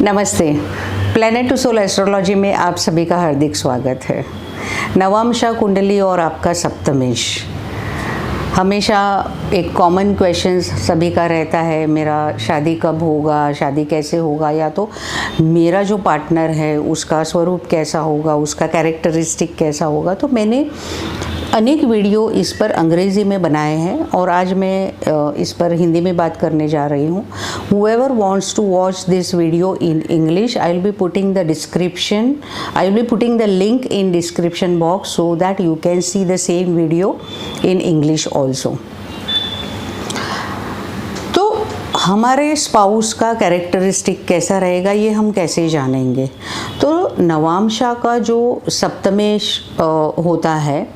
नमस्ते। Planet to soul astrology में आप सभी का हार्दिक स्वागत है। नवांशा कुंडली और आपका सप्तमेश, हमेशा एक कॉमन क्वेश्चन सभी का रहता है, मेरा शादी कब होगा, शादी कैसे होगा, या तो मेरा जो पार्टनर है उसका स्वरूप कैसा होगा, उसका कैरेक्टरिस्टिक कैसा होगा। तो मैंने अनेक वीडियो इस पर अंग्रेज़ी में बनाए हैं और आज मैं इस पर हिंदी में बात करने जा रही हूँ। Whoever wants to watch this video in English, I will be putting the description, I will be putting the link in description box so that you can see the same video in English also. तो हमारे spouse का characteristic कैसा रहेगा ये हम कैसे जानेंगे। तो नवांशा का जो सप्तमेश होता है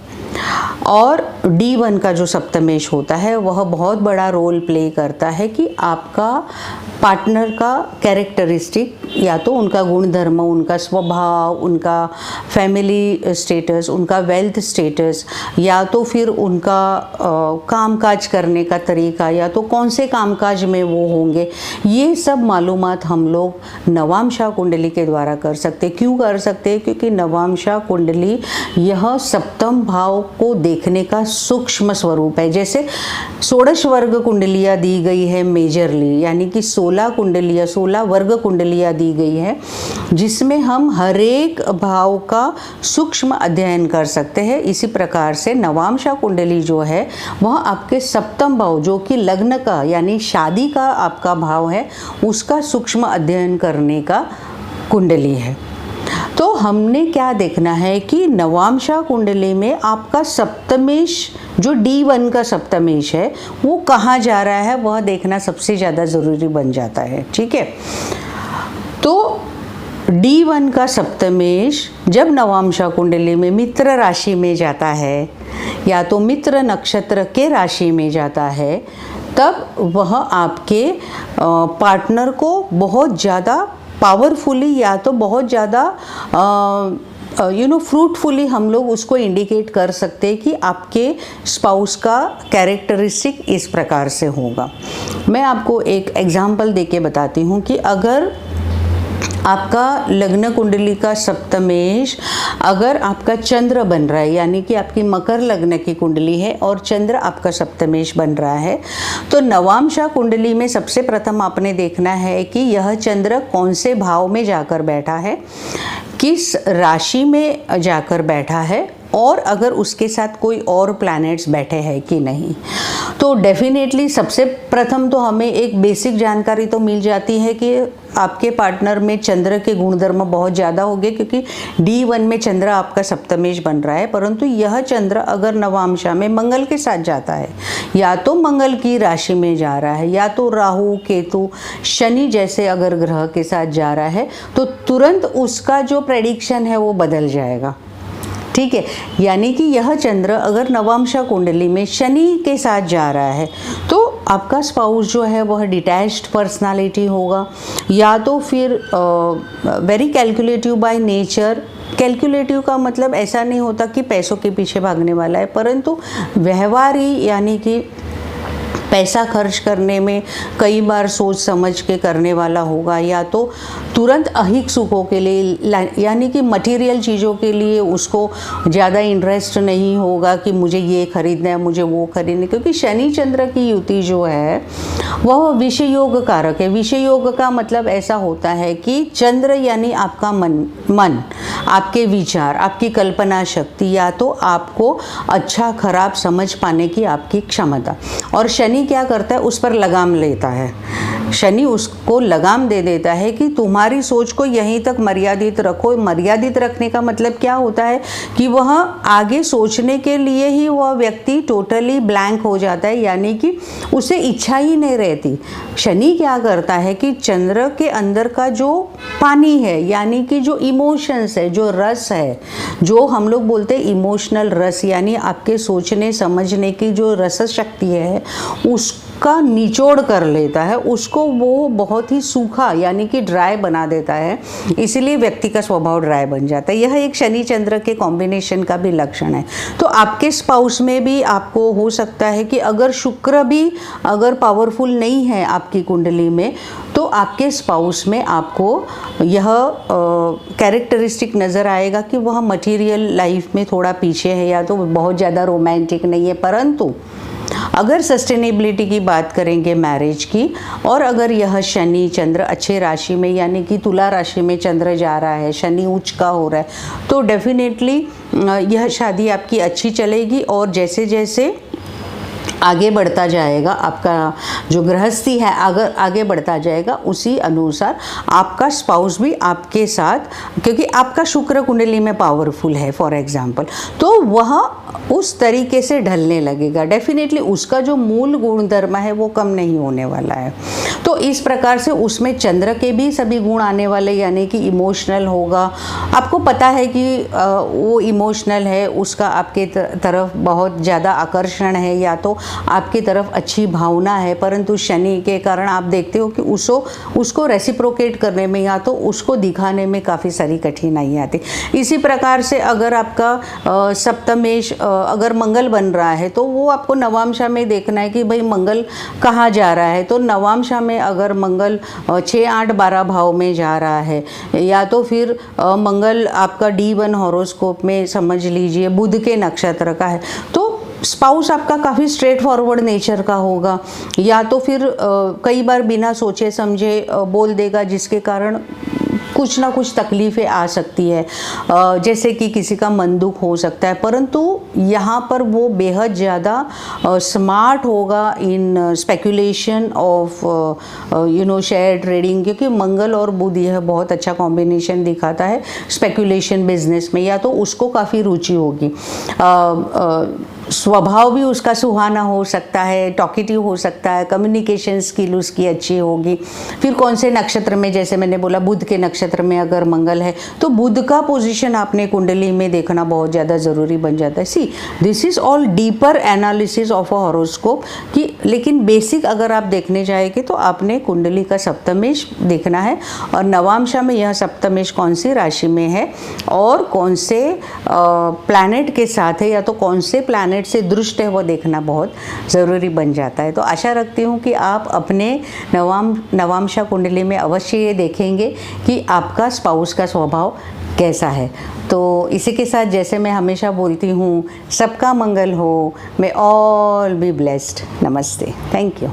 और D1 का जो सप्तमेश होता है वह बहुत बड़ा रोल प्ले करता है कि आपका पार्टनर का कैरेक्टरिस्टिक, या तो उनका गुण धर्म, उनका स्वभाव, उनका फैमिली स्टेटस, उनका वेल्थ स्टेटस, या तो फिर उनका कामकाज करने का तरीका, या तो कौन से कामकाज में वो होंगे, ये सब मालूमात हम लोग नवांशा कुंडली के द्वारा कर सकते। क्यों कर सकते हैं? क्योंकि नवांशा कुंडली यह सप्तम भाव को देखने का सूक्ष्म स्वरूप है। जैसे 16 वर्ग कुंडलियाँ दी गई है मेजरली, यानी कि 16 कुंडलियाँ, 16 वर्ग कुंडलियाँ दी गई है, जिसमें हम हर एक भाव का सूक्ष्म अध्ययन कर सकते हैं। इसी प्रकार से नवांशा कुंडली जो है वह आपके सप्तम भाव, जो कि लग्न का यानी शादी का आपका भाव है, उसका सूक्ष्म अध्ययन करने का कुंडली है। तो हमने क्या देखना है कि नवांशा कुंडली में आपका सप्तमेश, जो D1 का सप्तमेश है, वो कहाँ जा रहा है वह देखना सबसे ज़्यादा ज़रूरी बन जाता है। ठीक है, तो D1 का सप्तमेश जब नवांशा कुंडली में मित्र राशि में जाता है, या तो मित्र नक्षत्र के राशि में जाता है, तब वह आपके पार्टनर को बहुत ज़्यादा पावरफुली, या तो बहुत ज़्यादा फ्रूटफुली हम लोग उसको इंडिकेट कर सकते हैं कि आपके स्पाउस का कैरेक्टरिस्टिक इस प्रकार से होगा। मैं आपको एक एग्जांपल देके बताती हूँ कि अगर आपका लग्न कुंडली का सप्तमेश, अगर आपका चंद्र बन रहा है, यानी कि आपकी मकर लग्न की कुंडली है और चंद्र आपका सप्तमेश बन रहा है, तो नवांशा कुंडली में सबसे प्रथम आपने देखना है कि यह चंद्र कौन से भाव में जाकर बैठा है, किस राशि में जाकर बैठा है, और अगर उसके साथ कोई और प्लैनेट्स बैठे हैं कि नहीं। तो डेफिनेटली सबसे प्रथम तो हमें एक बेसिक जानकारी तो मिल जाती है कि आपके पार्टनर में चंद्र के गुणधर्म बहुत ज़्यादा होंगे, क्योंकि D1 में चंद्र आपका सप्तमेश बन रहा है। परंतु यह चंद्र अगर नवांशा में मंगल के साथ जाता है, या तो मंगल की राशि में जा रहा है, या तो राहु, केतु, शनि जैसे अगर ग्रह के साथ जा रहा है, तो तुरंत उसका जो प्रेडिक्शन है वो बदल जाएगा। ठीक है, यानी कि यह चंद्र अगर नवांशा कुंडली में शनि के साथ जा रहा है, तो आपका स्पाउस जो है वह डिटैच्ड पर्सनालिटी होगा, या तो फिर very calculative by nature. Calculative का मतलब ऐसा नहीं होता कि पैसों के पीछे भागने वाला है, परंतु व्यवहारी, यानी कि पैसा खर्च करने में कई बार सोच समझ के करने वाला होगा, या तो तुरंत अहिक सुखों के लिए, यानी कि मटेरियल चीज़ों के लिए उसको ज़्यादा इंटरेस्ट नहीं होगा कि मुझे ये खरीदना है, मुझे वो खरीदना है। क्योंकि शनि चंद्र की युति जो है वह विषय योग कारक है। विषय योग का मतलब ऐसा होता है कि चंद्र यानी आपका मन, आपके विचार, आपकी कल्पना शक्ति, या तो आपको अच्छा खराब समझ पाने की आपकी क्षमता, और शनि क्या करता है, उस पर लगाम लेता है। शनि उसको लगाम दे देता है कि तुम्हारी सोच को यहीं तक मर्यादित रखो। मर्यादित रखने का मतलब क्या होता है कि वह आगे सोचने के लिए ही वह व्यक्ति टोटली ब्लैंक हो जाता है, यानी कि उसे इच्छा ही नहीं रहती। शनि क्या करता है कि चंद्र के अंदर का जो पानी है, यानी कि जो इमोशंस है, जो रस है, जो हम लोग बोलते हैं इमोशनल रस, यानी आपके सोचने समझने की जो रस शक्ति है, का निचोड़ कर लेता है, उसको वो बहुत ही सूखा यानी कि ड्राई बना देता है, इसीलिए व्यक्ति का स्वभाव ड्राई बन जाता है। यह एक शनि चंद्र के कॉम्बिनेशन का भी लक्षण है। तो आपके स्पाउस में भी आपको हो सकता है कि अगर शुक्र भी अगर पावरफुल नहीं है आपकी कुंडली में, तो आपके स्पाउस में आपको यह कैरेक्टरिस्टिक नज़र आएगा कि वह मटेरियल लाइफ में थोड़ा पीछे है या तो बहुत ज़्यादा रोमांटिक नहीं है। परंतु अगर सस्टेनेबिलिटी की बात करेंगे मैरिज की, और अगर यह शनि चंद्र अच्छे राशि में यानी कि तुला राशि में चंद्र जा रहा है, शनि उच्च का हो रहा है, तो डेफिनेटली यह शादी आपकी अच्छी चलेगी। और जैसे जैसे आगे बढ़ता जाएगा आपका जो गृहस्थी है, अगर आगे बढ़ता जाएगा उसी अनुसार आपका स्पाउस भी आपके साथ, क्योंकि आपका शुक्र कुंडली में पावरफुल है फॉर एग्जांपल, तो वह उस तरीके से ढलने लगेगा। डेफिनेटली उसका जो मूल गुणधर्म है वो कम नहीं होने वाला है। तो इस प्रकार से उसमें चंद्र के भी सभी गुण आने वाले, यानी कि इमोशनल होगा। आपको पता है कि वो इमोशनल है, उसका आपके तरफ बहुत ज़्यादा आकर्षण है या तो आपकी तरफ अच्छी भावना है, परंतु शनि के कारण आप देखते हो कि उसको रेसिप्रोकेट करने में या तो उसको दिखाने में काफ़ी सारी कठिनाई आती। इसी प्रकार से अगर आपका सप्तमेश अगर मंगल बन रहा है, तो वो आपको नवांशा में देखना है कि भाई मंगल कहाँ जा रहा है। तो नवांशा में अगर मंगल 6, 8, 12 भाव में जा रहा है, या तो फिर मंगल आपका D1 हॉरोस्कोप में समझ लीजिए बुध के नक्षत्र का है, तो स्पाउस आपका काफ़ी स्ट्रेट फॉरवर्ड नेचर का होगा, या तो फिर कई बार बिना सोचे समझे बोल देगा, जिसके कारण कुछ ना कुछ तकलीफ़ें आ सकती है, जैसे कि किसी का मन दुख हो सकता है। परंतु यहाँ पर वो बेहद ज़्यादा स्मार्ट होगा इन स्पेकुलेशन ऑफ शेयर ट्रेडिंग, क्योंकि मंगल और बुध यह बहुत अच्छा कॉम्बिनेशन दिखाता है स्पेकुलेशन बिजनेस में, या तो उसको काफ़ी रुचि होगी। स्वभाव भी उसका सुहाना हो सकता है, टॉकेटिव हो सकता है, कम्युनिकेशन स्किल उसकी अच्छी होगी। फिर कौन से नक्षत्र में, जैसे मैंने बोला बुध के नक्षत्र में अगर मंगल है, तो बुध का पोजीशन आपने कुंडली में देखना बहुत ज़्यादा ज़रूरी बन जाता है। See this is all deeper analysis of a horoscope कि, लेकिन बेसिक अगर आप देखने जाएंगे तो आपने कुंडली का सप्तमेश देखना है, और नवांशा में यह सप्तमेश कौन सी राशि में है और कौन से प्लैनेट के साथ है, या तो कौन से प्लैनेट से दृष्ट है, वो देखना बहुत ज़रूरी बन जाता है। तो आशा रखती हूँ कि आप अपने नवांशा कुंडली में अवश्य ये देखेंगे कि आपका स्पाउस का स्वभाव कैसा है। तो इसी के साथ, जैसे मैं हमेशा बोलती हूँ, सबका मंगल हो, मे ऑल बी ब्लेस्ड। नमस्ते, थैंक यू।